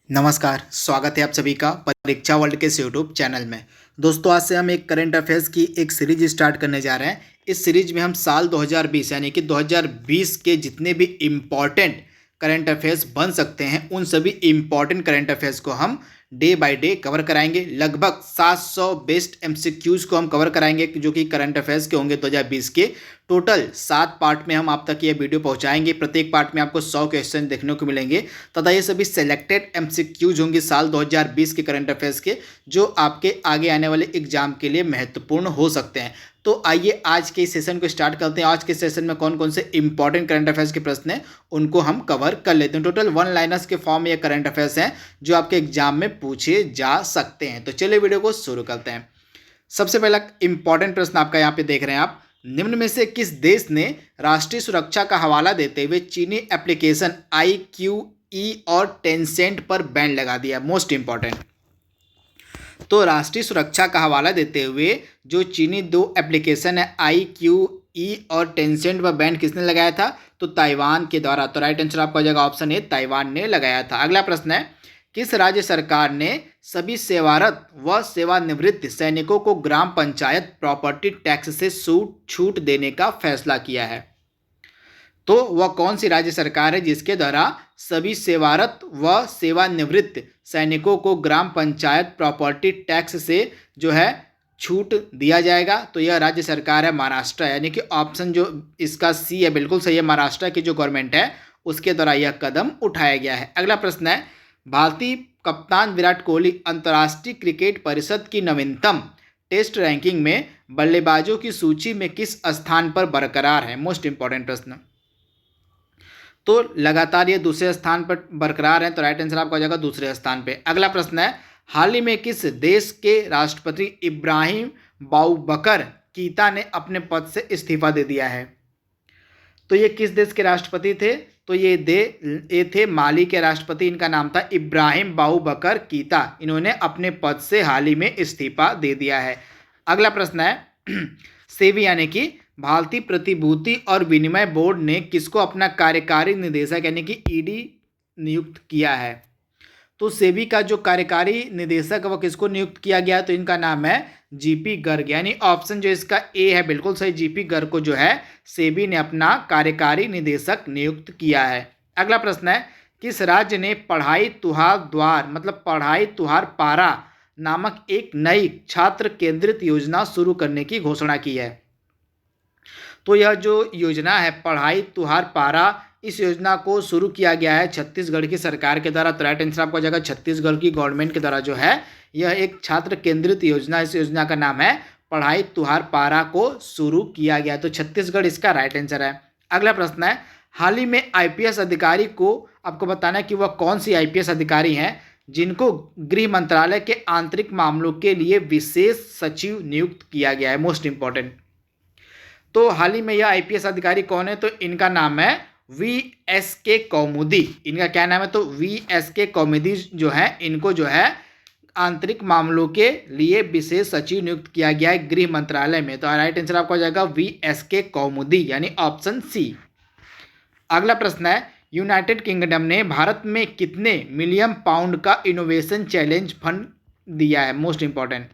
नमस्कार, स्वागत है आप सभी का परीक्षा वर्ल्ड के इस यूट्यूब चैनल में। दोस्तों, आज से हम एक करंट अफेयर्स की एक सीरीज स्टार्ट करने जा रहे हैं। इस सीरीज में हम साल 2020 यानी कि 2020 के जितने भी इम्पॉर्टेंट करंट अफेयर्स बन सकते हैं, उन सभी इम्पॉर्टेंट करंट अफेयर्स को हम डे बाय डे कवर कराएंगे। लगभग 700 बेस्ट एमसीक्यूज़ को हम कवर कराएंगे जो कि करंट अफेयर्स के होंगे 2020 के। टोटल 7 पार्ट में हम आप तक ये वीडियो पहुंचाएंगे। प्रत्येक पार्ट में आपको 100 क्वेश्चन देखने को मिलेंगे तथा ये सभी सेलेक्टेड एमसीक्यूज होंगे साल 2020 के करंट अफेयर्स के, जो आपके आगे आने वाले एग्जाम के लिए महत्वपूर्ण हो सकते हैं। तो आइए आज के इस सेशन को स्टार्ट करते हैं। आज के सेशन में कौन कौन से इंपॉर्टेंट करंट अफेयर्स के प्रश्न हैं उनको हम कवर कर लेते हैं। टोटल 1 लाइनर्स के फॉर्म में ये करंट अफेयर्स हैं जो आपके एग्जाम में पूछे जा सकते हैं। तो चलिए वीडियो को शुरू करते हैं। सबसे पहला इंपॉर्टेंट प्रश्न आपका यहाँ पे देख रहे हैं आप, निम्न में से किस देश ने राष्ट्रीय सुरक्षा का हवाला देते हुए चीनी एप्लीकेशन IQE और टेंसेंट पर बैन लगा दिया? Most important. तो राष्ट्रीय सुरक्षा का हवाला देते हुए जो चीनी 2 एप्लीकेशन है IQE और टेंसेंट पर बैन किसने लगाया था? तो ताइवान के द्वारा। तो राइट आंसर आपका हो जाएगा ऑप्शन ए, ताइवान ने लगाया था। अगला प्रश्न है, किस राज्य सरकार ने सभी सेवारत व सेवानिवृत्त सैनिकों को ग्राम पंचायत प्रॉपर्टी टैक्स से छूट देने का फैसला किया है? तो वह कौन सी राज्य सरकार है जिसके द्वारा सभी सेवारत व सेवानिवृत्त सैनिकों को ग्राम पंचायत प्रॉपर्टी टैक्स से जो है छूट दिया जाएगा? तो यह राज्य सरकार है महाराष्ट्र, यानी कि ऑप्शन जो इसका सी है बिल्कुल सही है। महाराष्ट्र की जो गवर्नमेंट है उसके द्वारा यह कदम उठाया गया है। अगला प्रश्न है, भारतीय कप्तान विराट कोहली अंतर्राष्ट्रीय क्रिकेट परिषद की नवीनतम टेस्ट रैंकिंग में बल्लेबाजों की सूची में किस स्थान पर बरकरार है? मोस्ट इंपॉर्टेंट प्रश्न। तो लगातार ये दूसरे स्थान पर बरकरार है, तो राइट आंसर आपका हो जाएगा दूसरे स्थान पे। अगला प्रश्न है, हाल ही में किस देश के राष्ट्रपति इब्राहिम बाउबकर कीता ने अपने पद से इस्तीफा दे दिया है? तो ये किस देश के राष्ट्रपति थे? तो ये थे माली के राष्ट्रपति। इनका नाम था इब्राहिम बाउबकर कीता। इन्होंने अपने पद से हाल ही में इस्तीफा दे दिया है। अगला प्रश्न है, सेबी यानी कि भारतीय प्रतिभूति और विनिमय बोर्ड ने किसको अपना कार्यकारी निदेशक यानी कि ED नियुक्त किया है? तो सेबी का जो कार्यकारी निदेशक है वो किसको नियुक्त किया गया? तो इनका नाम है GP गर्ग, यानी ऑप्शन जो इसका ए है बिल्कुल सही। GP गर्ग को जो है सेबी ने अपना कार्यकारी निदेशक नियुक्त किया है। अगला प्रश्न है, किस राज्य ने पढ़ाई तुहार द्वार मतलब पढ़ाई तुहार पारा नामक एक नई छात्र केंद्रित योजना शुरू करने की घोषणा की है? तो यह जो योजना है पढ़ाई तुहार पारा, इस योजना को शुरू किया गया है छत्तीसगढ़ की सरकार के द्वारा। तो राइट आंसर आपको हो जाएगा छत्तीसगढ़ की गवर्नमेंट के द्वारा जो है यह एक छात्र केंद्रित योजना, इस योजना का नाम है पढ़ाई तुहार पारा को शुरू किया गया। तो छत्तीसगढ़ इसका राइट आंसर है। अगला प्रश्न है, हाल ही में IPS अधिकारी को आपको बताना है कि वह कौन सी IPS अधिकारी हैं जिनको गृह मंत्रालय के आंतरिक मामलों के लिए विशेष सचिव नियुक्त किया गया है? Most important. तो हाल ही में यह IPS अधिकारी कौन है? तो इनका नाम है VSK कौमुदी। इनका क्या नाम है? तो VSK कौमुदी जो है, इनको जो है आंतरिक मामलों के लिए विशेष सचिव नियुक्त किया गया है गृह मंत्रालय में। तो राइट आंसर आपका हो जाएगा VSK कौमुदी, यानी ऑप्शन सी। अगला प्रश्न है, यूनाइटेड किंगडम ने भारत में कितने मिलियन पाउंड का इनोवेशन चैलेंज फंड दिया है? Most important.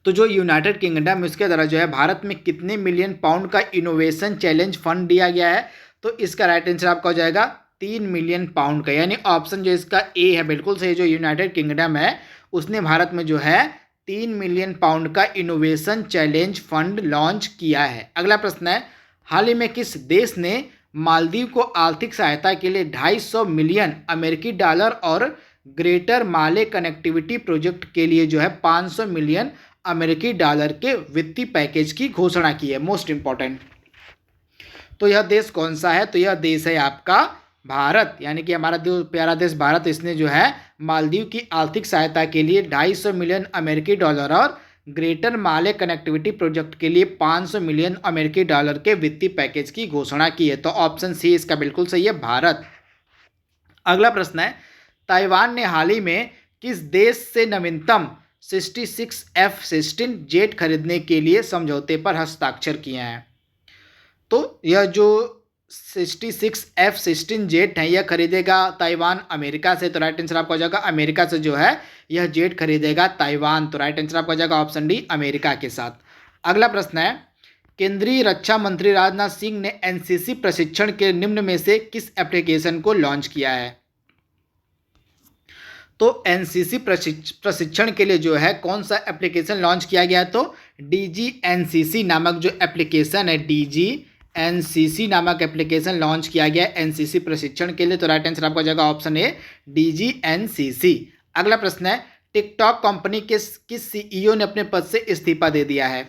तो जो यूनाइटेड किंगडम उसके द्वारा जो है भारत में कितने मिलियन पाउंड का इनोवेशन चैलेंज फंड दिया गया है? तो इसका राइट आंसर आपका हो जाएगा 3 मिलियन पाउंड का, यानी ऑप्शन जो इसका ए है बिल्कुल सही। जो यूनाइटेड किंगडम है उसने भारत में जो है 3 मिलियन पाउंड का इनोवेशन चैलेंज फंड लॉन्च किया है। अगला प्रश्न है, हाल ही में किस देश ने मालदीव को आर्थिक सहायता के लिए $250 मिलियन और ग्रेटर माले कनेक्टिविटी प्रोजेक्ट के लिए जो है $500 मिलियन के वित्तीय पैकेज की घोषणा की है? Most important. तो यह देश कौन सा है? तो यह देश है आपका भारत, यानी कि हमारा जो प्यारा देश भारत, इसने जो है मालदीव की आर्थिक सहायता के लिए $250 मिलियन और ग्रेटर माले कनेक्टिविटी प्रोजेक्ट के लिए $500 मिलियन के वित्तीय पैकेज की घोषणा की है। तो ऑप्शन सी इसका बिल्कुल सही है, भारत। अगला प्रश्न है, ताइवान ने हाल ही में किस देश से नवीनतम 66 F-16 जेट खरीदने के लिए समझौते पर हस्ताक्षर किए हैं? तो यह जो F-16 जेट है, यह खरीदेगा ताइवान अमेरिका से। तो राइट आंसर आपका हो जाएगा अमेरिका से जो है यह जेट खरीदेगा ताइवान। तो राइट आंसर आपका हो जाएगा ऑप्शन डी, अमेरिका के साथ। अगला प्रश्न है, केंद्रीय रक्षा मंत्री राजनाथ सिंह ने एनसीसी प्रशिक्षण के निम्न में से किस एप्लीकेशन को लॉन्च किया है? तो एनसीसी प्रशिक्षण के लिए जो है कौन सा एप्लीकेशन लॉन्च किया गया? तो डीजी एनसीसी नामक जो एप्लीकेशन है, डीजी एनसीसी नामक एप्लीकेशन लॉन्च किया गया एनसीसी प्रशिक्षण के लिए। तो राइट आंसर आपका जाएगा ऑप्शन ए, डीजी एनसीसी। अगला प्रश्न है, टिकटॉक कंपनी के किस सीईओ ने अपने पद से इस्तीफा दे दिया है?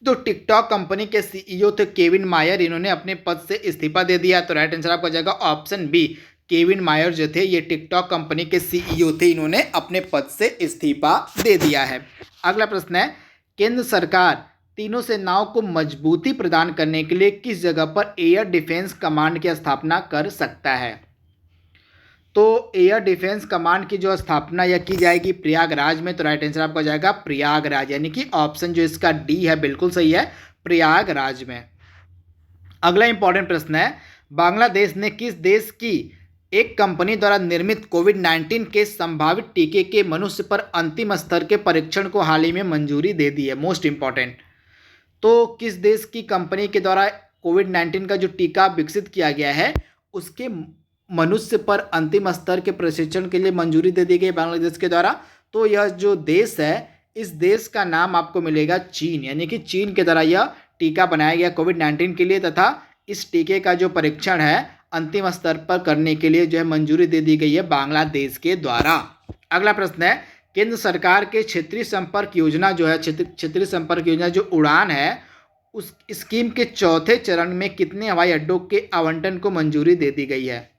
तो टिकटॉक कंपनी के सीईओ थे केविन मायर, इन्होंने अपने पद से इस्तीफा दे दिया। तो राइट आंसर आपका जाएगा ऑप्शन बी, केविन मायर जो थे ये टिकटॉक कंपनी के सीईओ थे, इन्होंने अपने पद से इस्तीफा दे दिया है। अगला प्रश्न है, केंद्र सरकार तीनों सेनाओं को मजबूती प्रदान करने के लिए किस जगह पर एयर डिफेंस कमांड की स्थापना कर सकता है? तो एयर डिफेंस कमांड की जो स्थापना यह की जाएगी प्रयागराज में। तो राइट आंसर आपका जाएगा प्रयागराज, यानी कि ऑप्शन जो इसका डी है बिल्कुल सही है, प्रयागराज में। अगला इंपॉर्टेंट प्रश्न है, बांग्लादेश ने किस देश की एक कंपनी द्वारा निर्मित कोविड-19 के संभावित टीके के मनुष्य पर अंतिम स्तर के परीक्षण को हाल ही में मंजूरी दे दी है? Most important. तो किस देश की कंपनी के द्वारा कोविड-19 का जो टीका विकसित किया गया है उसके मनुष्य पर अंतिम स्तर के परीक्षण के लिए मंजूरी दे दी गई बांग्लादेश के द्वारा? तो यह जो देश है, इस देश का नाम आपको मिलेगा चीन, यानी कि चीन के द्वारा यह टीका बनाया गया कोविड-19 के लिए, तथा इस टीके का जो परीक्षण है अंतिम स्तर पर करने के लिए जो है मंजूरी दे दी गई है बांग्लादेश के द्वारा। अगला प्रश्न है, केंद्र सरकार के क्षेत्रीय संपर्क योजना जो है, क्षेत्रीय संपर्क योजना जो उड़ान है, उस स्कीम के चौथे चरण में कितने हवाई अड्डों के आवंटन को मंजूरी दे दी गई है?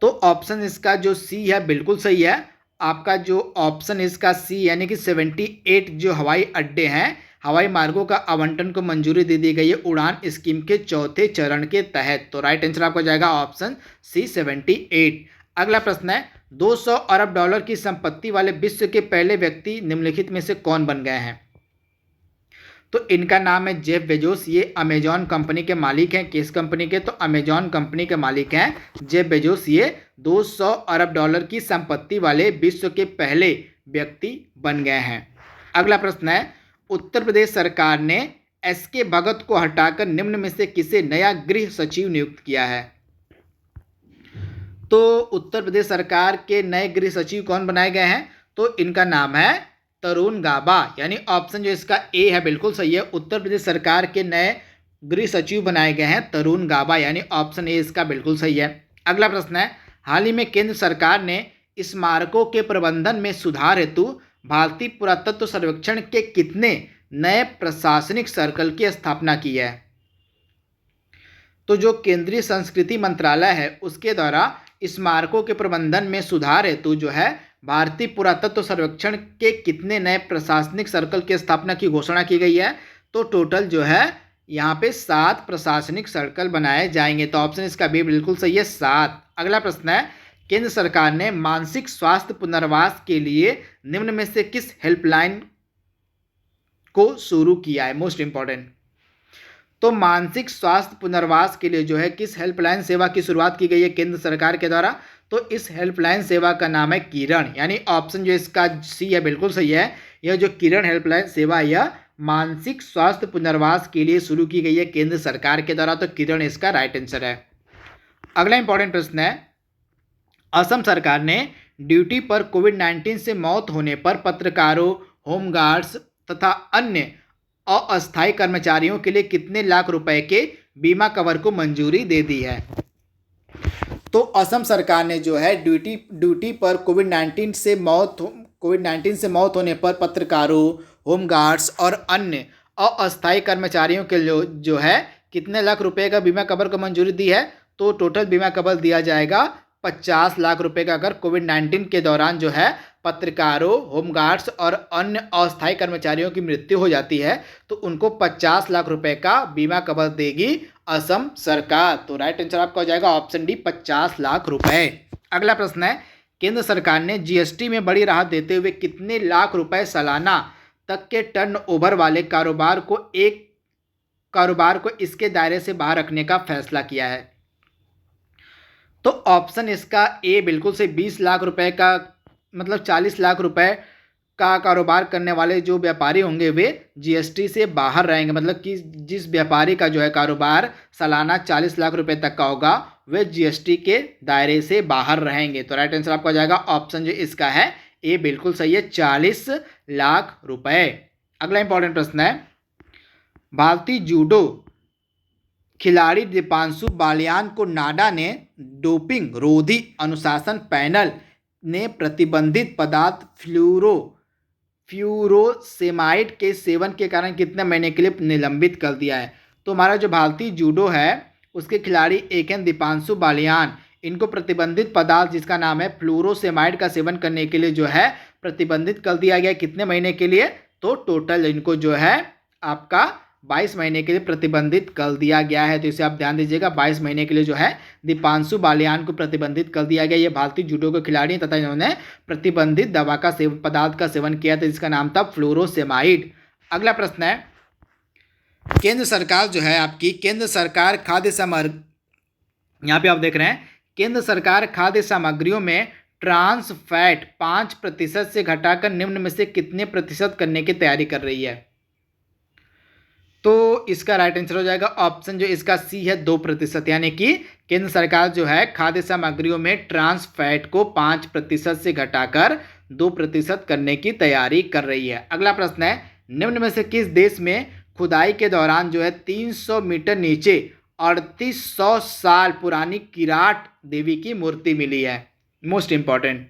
तो ऑप्शन इसका जो सी है बिल्कुल सही है, आपका जो ऑप्शन इसका सी, यानी कि 78 जो हवाई अड्डे हैं, हवाई मार्गों का आवंटन को मंजूरी दे दी गई है उड़ान स्कीम के चौथे चरण के तहत। तो राइट आंसर आपका जाएगा ऑप्शन सी, 78। अगला प्रश्न है, 200 अरब डॉलर की संपत्ति वाले विश्व के पहले व्यक्ति निम्नलिखित में से कौन बन गए हैं? तो इनका नाम है जेफ बेजोस, ये अमेजॉन कंपनी के मालिक हैं। किस कंपनी के? तो अमेजॉन कंपनी के मालिक हैं जेफ बेजोस, ये 200 अरब डॉलर की संपत्ति वाले विश्व के पहले व्यक्ति बन गए हैं। अगला प्रश्न है, उत्तर प्रदेश सरकार ने एसके भगत को हटाकर निम्न में से किसे नया गृह सचिव नियुक्त किया है? तो उत्तर प्रदेश सरकार के नए गृह सचिव कौन बनाए गए हैं? तो इनका नाम है तरुण गाबा, यानी ऑप्शन जो इसका ए है बिल्कुल सही है। उत्तर प्रदेश सरकार के नए गृह सचिव बनाए गए हैं तरुण गाबा, यानी ऑप्शन ए इसका बिल्कुल सही है। अगला प्रश्न है, हाल ही में केंद्र सरकार ने स्मारकों के प्रबंधन में सुधार हेतु भारतीय पुरातत्व सर्वेक्षण के कितने नए प्रशासनिक सर्कल की स्थापना की है? तो जो केंद्रीय संस्कृति मंत्रालय है उसके द्वारा स्मारकों के प्रबंधन में सुधार हेतु जो है भारतीय पुरातत्व सर्वेक्षण के कितने नए प्रशासनिक सर्कल की स्थापना की घोषणा की गई है? तो टोटल जो है यहाँ पे 7 प्रशासनिक सर्कल बनाए जाएंगे। तो ऑप्शन इसका भी बिल्कुल सही है, 7। अगला प्रश्न है, केंद्र सरकार ने मानसिक स्वास्थ्य पुनर्वास के लिए निम्न में से किस हेल्पलाइन को शुरू किया है? Most important. तो मानसिक स्वास्थ्य पुनर्वास के लिए जो है किस हेल्पलाइन सेवा की शुरुआत की गई है केंद्र सरकार के द्वारा? तो इस हेल्पलाइन सेवा का नाम है किरण, यानी ऑप्शन जो इसका सी है बिल्कुल सही है। यह जो किरण हेल्पलाइन सेवा यह मानसिक स्वास्थ्य पुनर्वास के लिए शुरू की गई है केंद्र सरकार के द्वारा। तो किरण इसका राइट आंसर है। अगला इंपॉर्टेंट प्रश्न है, असम सरकार ने ड्यूटी पर कोविड-19 से मौत होने पर पत्रकारों, होमगार्ड्स तथा अन्य अस्थायी कर्मचारियों के लिए कितने लाख रुपए के बीमा कवर को मंजूरी दे दी है? तो असम सरकार ने जो है ड्यूटी पर कोविड-19 से मौत होने पर पत्रकारों, होमगार्ड्स और अन्य अस्थायी कर्मचारियों के लिए जो है कितने लाख रुपए का बीमा कवर को मंजूरी दी है? तो टोटल बीमा कवर दिया जाएगा 50 लाख रुपए का। अगर कोविड-19 के दौरान जो है पत्रकारों, होमगार्ड्स और अन्य अस्थायी कर्मचारियों की मृत्यु हो जाती है तो उनको 50 लाख रुपए का बीमा कवर देगी असम सरकार। तो राइट आंसर आपका हो जाएगा ऑप्शन डी, 50 लाख रुपए। अगला प्रश्न है, केंद्र सरकार ने जीएसटी में बड़ी राहत देते हुए कितने लाख रुपए सालाना तक के टर्नओवर वाले कारोबार को एक कारोबार को इसके दायरे से बाहर रखने का फैसला किया है? तो ऑप्शन इसका ए बिल्कुल से 20 लाख रुपए का, मतलब 40 लाख रुपए का कारोबार करने वाले जो व्यापारी होंगे वे जीएसटी से बाहर रहेंगे। मतलब कि जिस व्यापारी का जो है कारोबार सालाना 40 लाख रुपए तक का होगा वे जीएसटी के दायरे से बाहर रहेंगे। तो राइट आंसर आपका हो जाएगा ऑप्शन जो इसका है ए बिल्कुल सही है, 40 लाख रुपए। अगला इंपॉर्टेंट प्रश्न है, भारतीय जूडो खिलाड़ी दीपांशु बालियान को नाडा ने डोपिंग रोधी अनुशासन पैनल ने प्रतिबंधित पदार्थ फ्यूरोसेमाइड के सेवन के कारण कितने महीने के लिए निलंबित कर दिया है? तो हमारा जो भारतीय जूडो है उसके खिलाड़ी एकेन दीपांशु बालियान, इनको प्रतिबंधित पदार्थ जिसका नाम है फ्लोरोसेमाइड का सेवन करने के लिए जो है प्रतिबंधित कर दिया गया। कितने महीने के लिए? तो टोटल इनको जो है आपका 22 महीने के लिए प्रतिबंधित कर दिया गया है। तो इसे आप ध्यान दीजिएगा, 22 महीने के लिए जो है दीपांशु बालियान को प्रतिबंधित कर दिया गया। ये भारतीय जूडो के खिलाड़ी तथा इन्होंने प्रतिबंधित दवा का सेवन, पदार्थ का सेवन किया था जिसका नाम था फ्लोरोसेमाइड। अगला प्रश्न है, केंद्र सरकार जो है आपकी, केंद्र सरकार खाद्य सामग्री, यहाँ पे आप देख रहे हैं केंद्र सरकार खाद्य सामग्रियों में ट्रांस फैट 5% से घटाकर निम्न में से कितने प्रतिशत करने की तैयारी कर रही है? तो इसका राइट आंसर हो जाएगा ऑप्शन जो इसका सी है 2%। यानी कि केंद्र सरकार जो है खाद्य सामग्रियों में ट्रांस फैट को 5% से घटाकर 2% करने की तैयारी कर रही है। अगला प्रश्न है, निम्न में से किस देश में खुदाई के दौरान जो है 300 मीटर नीचे 3800 साल पुरानी किराट देवी की मूर्ति मिली है? Most important.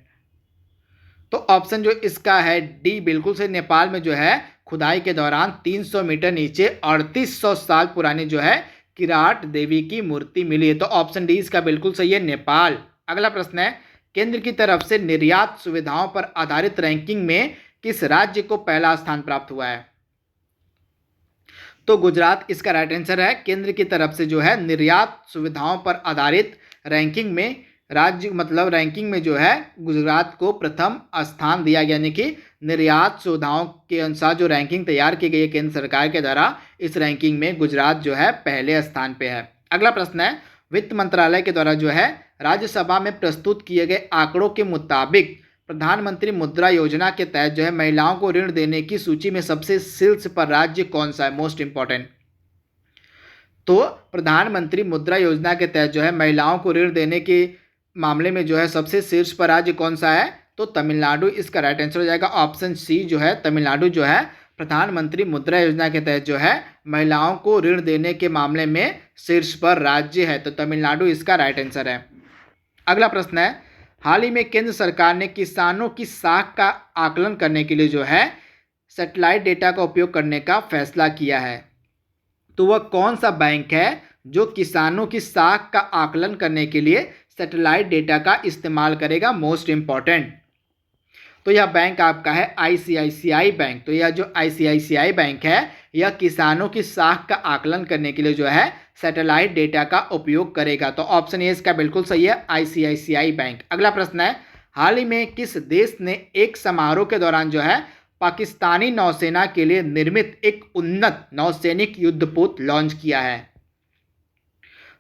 तो ऑप्शन जो इसका है डी बिल्कुल से, नेपाल में जो है खुदाई के दौरान 300 मीटर नीचे 3800 साल पुरानी जो है किराट देवी की मूर्ति मिली है। तो ऑप्शन डी इसका बिल्कुल सही है, नेपाल। अगला प्रश्न है, केंद्र की तरफ से निर्यात सुविधाओं पर आधारित रैंकिंग में किस राज्य को पहला स्थान प्राप्त हुआ है? तो गुजरात इसका राइट आंसर है। केंद्र की तरफ से जो है निर्यात सुविधाओं पर आधारित रैंकिंग में राज्य, मतलब रैंकिंग में जो है गुजरात को प्रथम स्थान दिया गया। यानी कि निर्यात सुविधाओं के अनुसार जो रैंकिंग तैयार की गई है केंद्र सरकार के द्वारा, इस रैंकिंग में गुजरात जो है पहले स्थान पे है। अगला प्रश्न है, वित्त मंत्रालय के द्वारा जो है राज्यसभा में प्रस्तुत किए गए आंकड़ों के मुताबिक प्रधानमंत्री मुद्रा योजना के तहत जो है महिलाओं को ऋण देने की सूची में सबसे शीर्ष पर राज्य कौन सा है? Most important. तो प्रधानमंत्री मुद्रा योजना के तहत जो है महिलाओं को ऋण देने के मामले में जो है सबसे शीर्ष पर राज्य कौन सा है? तो तमिलनाडु इसका राइट आंसर हो जाएगा। ऑप्शन सी जो है तमिलनाडु जो है प्रधानमंत्री मुद्रा योजना के तहत जो है महिलाओं को ऋण देने के मामले में शीर्ष पर राज्य है। तो तमिलनाडु इसका राइट आंसर है। अगला प्रश्न है, हाल ही में केंद्र सरकार ने किसानों की साख का आकलन करने के लिए जो है सैटेलाइट डेटा का उपयोग करने का फैसला किया है। तो वह कौन सा बैंक है जो किसानों की साख का आकलन करने के लिए सैटेलाइट डेटा का इस्तेमाल करेगा? Most important. तो यह बैंक आपका है आईसीआईसीआई बैंक। तो यह जो आईसीआईसीआई बैंक है यह किसानों की साख का आकलन करने के लिए जो है सैटेलाइट डेटा का उपयोग करेगा। तो ऑप्शन ए इसका बिल्कुल सही है, आईसीआईसीआई बैंक। अगला प्रश्न है, हाल ही में किस देश ने एक समारोह के दौरान जो है पाकिस्तानी नौसेना के लिए निर्मित एक उन्नत नौसैनिक युद्धपोत लॉन्च किया है?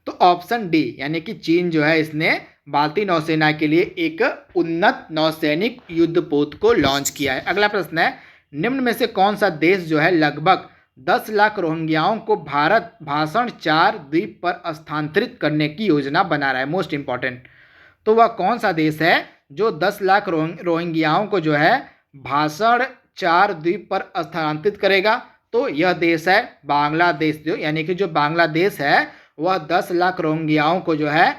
तो ऑप्शन डी यानी कि चीन जो है इसने भारतीय नौसेना के लिए एक उन्नत नौसैनिक युद्धपोत को लॉन्च किया है। अगला प्रश्न है, निम्न में से कौन सा देश जो है लगभग 10 लाख रोहिंग्याओं को भारत भाषण 4 द्वीप पर स्थानांतरित करने की योजना बना रहा है? Most important. तो वह कौन सा देश है जो 10 लाख रोहिंग्याओं को जो है भाषण 4 द्वीप पर स्थानांतरित करेगा? तो यह देश है बांग्लादेश। जो यानी कि जो बांग्लादेश है वह 10 लाख रोहिंग्याओं को जो है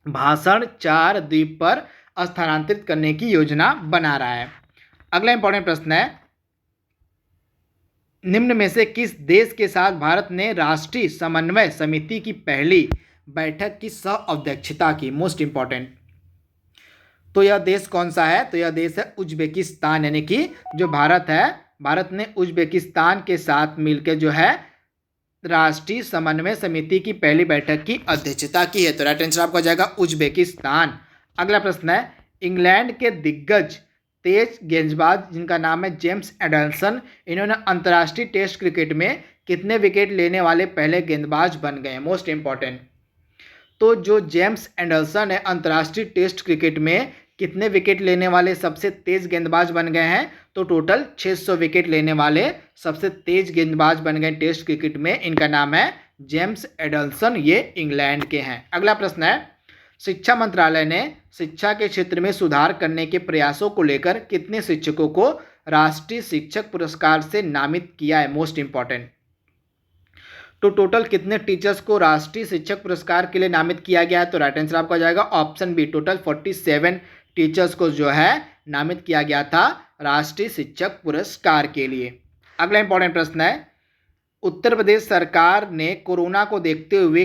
भाषण 4 द्वीप पर स्थानांतरित करने की योजना बना रहा है। अगला इंपॉर्टेंट प्रश्न है, निम्न में से किस देश के साथ भारत ने राष्ट्रीय समन्वय समिति की पहली बैठक की सह अध्यक्षता की? Most important. तो यह देश कौन सा है? तो यह देश है उज्बेकिस्तान। यानी कि जो भारत है, भारत ने उज्बेकिस्तान के साथ मिलकर जो है राष्ट्रीय समन्वय समिति की पहली बैठक की अध्यक्षता की है। तो राइट आंसर आपका हो जाएगा उज्बेकिस्तान। अगला प्रश्न है, इंग्लैंड के दिग्गज तेज गेंदबाज जिनका नाम है जेम्स एडल्सन, इन्होंने अंतर्राष्ट्रीय टेस्ट क्रिकेट में कितने विकेट लेने वाले पहले गेंदबाज बन गए हैं, मोस्ट इंपॉर्टेंट। तो जो जेम्स एंडरसन है अंतर्राष्ट्रीय टेस्ट क्रिकेट में कितने विकेट लेने वाले सबसे तेज गेंदबाज बन गए हैं, तो टोटल 600 विकेट लेने वाले सबसे तेज गेंदबाज बन गए टेस्ट क्रिकेट में। इनका नाम है जेम्स एंडरसन, ये इंग्लैंड के हैं। अगला प्रश्न है, शिक्षा मंत्रालय ने शिक्षा के क्षेत्र में सुधार करने के प्रयासों को लेकर कितने शिक्षकों को राष्ट्रीय शिक्षक पुरस्कार से नामित किया है, मोस्ट इंपॉर्टेंट। तो टोटल कितने टीचर्स को राष्ट्रीय शिक्षक पुरस्कार के लिए नामित किया गया है, तो राइट आंसर आपका हो जाएगा ऑप्शन बी, टोटल 47 टीचर्स को जो है नामित किया गया था राष्ट्रीय शिक्षक पुरस्कार के लिए। अगला इंपॉर्टेंट प्रश्न है, उत्तर प्रदेश सरकार ने कोरोना को देखते हुए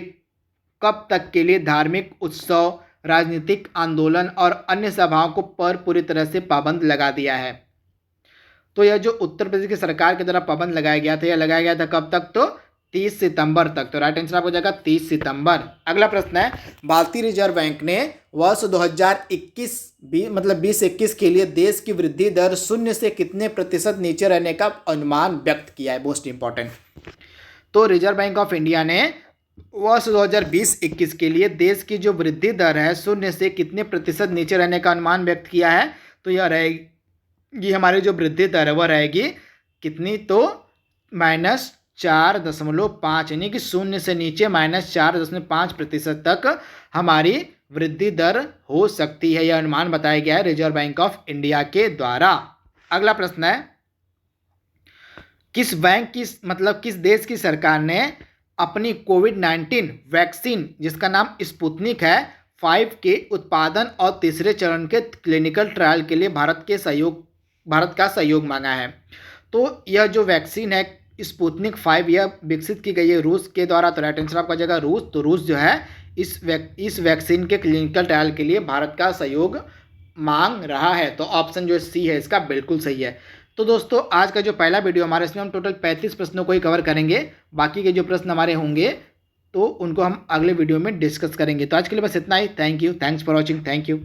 कब तक के लिए धार्मिक उत्सव, राजनीतिक आंदोलन और अन्य सभाओं को पर पूरी तरह से पाबंद लगा दिया है। तो यह जो उत्तर प्रदेश की सरकार के द्वारा पाबंद लगाया गया था, यह लगाया गया था कब तक, तो 30 सितंबर तक। तो राइट आंसर आपको हो जाएगा 30 सितंबर। अगला प्रश्न है, भारतीय रिजर्व बैंक ने वर्ष 2021 के लिए देश की वृद्धि दर 0 से कितने प्रतिशत नीचे रहने का अनुमान व्यक्त किया है, मोस्ट इंपॉर्टेंट। तो रिजर्व बैंक ऑफ इंडिया ने वर्ष 2020-21 के लिए देश की जो वृद्धि दर है 0 से कितने प्रतिशत नीचे रहने का अनुमान व्यक्त किया है, तो यह रहेगी हमारी जो वृद्धि दर है वह रहेगी कितनी, तो -4.5, यानी कि 0 से नीचे -4.5% तक हमारी वृद्धि दर हो सकती है, यह अनुमान बताया गया है रिजर्व बैंक ऑफ इंडिया के द्वारा। अगला प्रश्न है, किस देश की सरकार ने अपनी कोविड-19 वैक्सीन जिसका नाम स्पुतनिक है 5 के उत्पादन और तीसरे चरण के क्लिनिकल ट्रायल के लिए भारत का सहयोग मांगा है। तो यह जो वैक्सीन है स्पुतनिक 5 यह विकसित की गई है रूस के द्वारा। तो राइट आंसर आपका जगह रूस। तो रूस जो है इस वैक्सीन के क्लिनिकल ट्रायल के लिए भारत का सहयोग मांग रहा है। तो ऑप्शन जो सी है इसका बिल्कुल सही है। तो दोस्तों आज का जो पहला वीडियो हमारा, इसमें हम टोटल 35 प्रश्नों को ही कवर करेंगे। बाकी के जो प्रश्न हमारे होंगे तो उनको हम अगले वीडियो में डिस्कस करेंगे। तो आज के लिए बस इतना ही। Thank you, thanks for watching, thank you.